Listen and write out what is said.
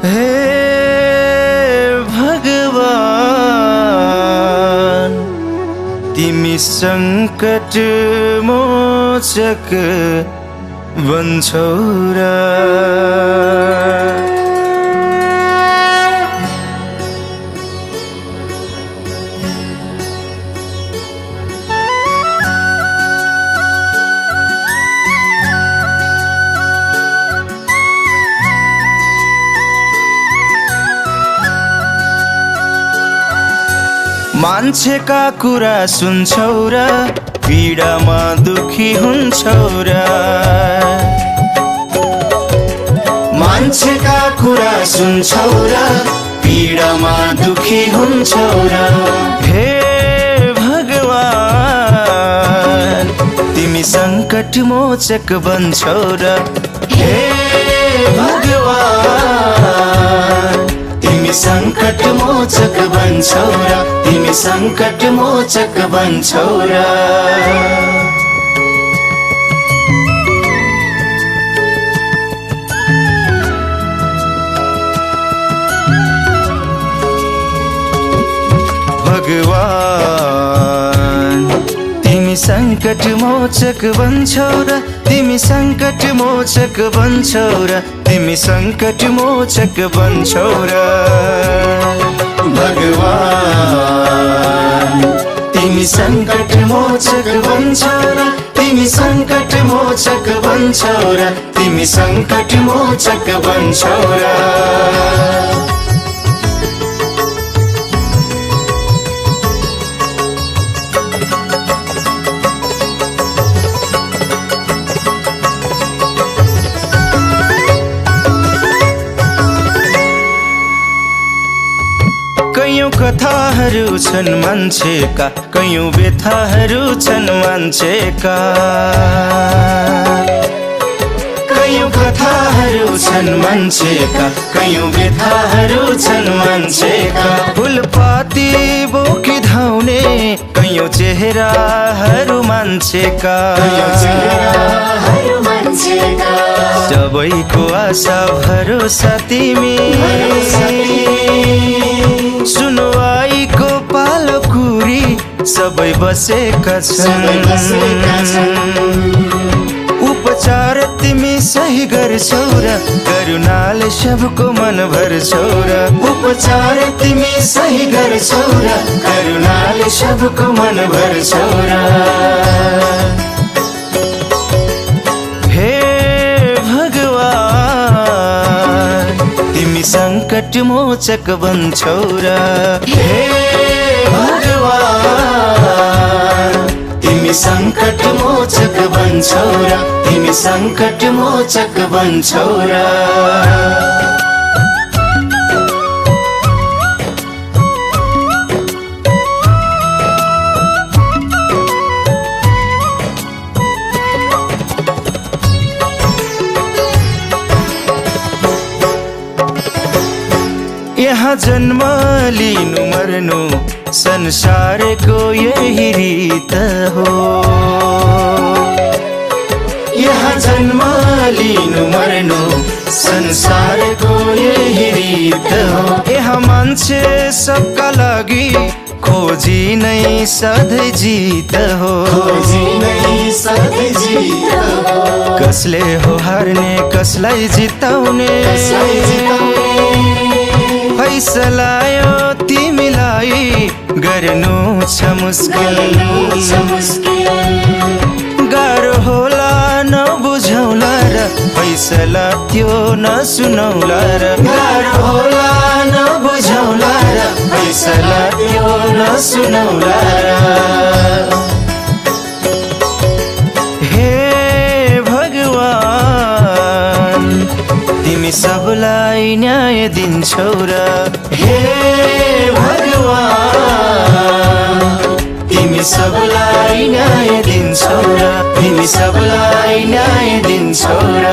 हे भगवान तिमी संकट मोचक बन्छौ र मान्छेका कुरा सुन्छौ र पीडामा दुखी हुन्छौ र मान्छेका कुरा सुन्छौ र पीडामा दुखी हुन्छौ र हे भगवान तिमी संकट मोचक बन्छौ र हे भगवान तिमी संकट मोचक बन्छौ र तिमी संकट मोचक बन्छौ र भगवान तिमी संकट मोचक बन्छौ र तिमी संकट मोचक बन्छौ र तिमी संकट मोचक बन्छौ र भगवान तिमी संकट मोचक बन्छौ र तिमी संकट मोचक बन्छौ र तिमी संकट मोचक बन्छौ र कैयौं कथाहरू छन् मान्छेका कैयौं व्यथाहरू छन् मान्छेका कैयौं कथाहरू छन् मान्छेका कैयौं व्यथाहरू छन् मान्छेका फुलपाती बोकी धाउने कैयौं चेहराहरू मान्छेका सबैको आशा भरोसा तिमी सुनवाईको पालो कुरी सबै बसेका छन् उपचार तिमी सही गर्छौ र करुणाले सबको मन भर्छौ र उपचार तिमी सही गर्छौ र करुणाले सबको मन भर्छौ र हे भगवान तिमी संकट मोचक बन्छौ र हे भगवान तिमी संकट मोचक बन्छौ र तिमी संकट मोचक बन्छौ र यहाँ जन्म लिनु मर्नु संसारको यही रीत हो यहाँ जन्म लिनु मर्नु संसारको यही रीत हो यहाँ मान्छे सबका लागि खोजी नै सधैँ जीत हो कसले हो हार्ने कसलाई जिताउने फैसला यो तिमीलाई गर्नु छ मुस्किल गाह्रो होला नबुझौला र फैसला त्यो नसुनौला र गाह्रो होला नबुझौला र फैसला त्यो नसुनौला र हे भगवान तिमी सबलाई न्याय दिन्छौ र हे भगवान तिमी सबलाई न्याय दिन्छौ र तिमी सबलाई न्याय दिन्छौ र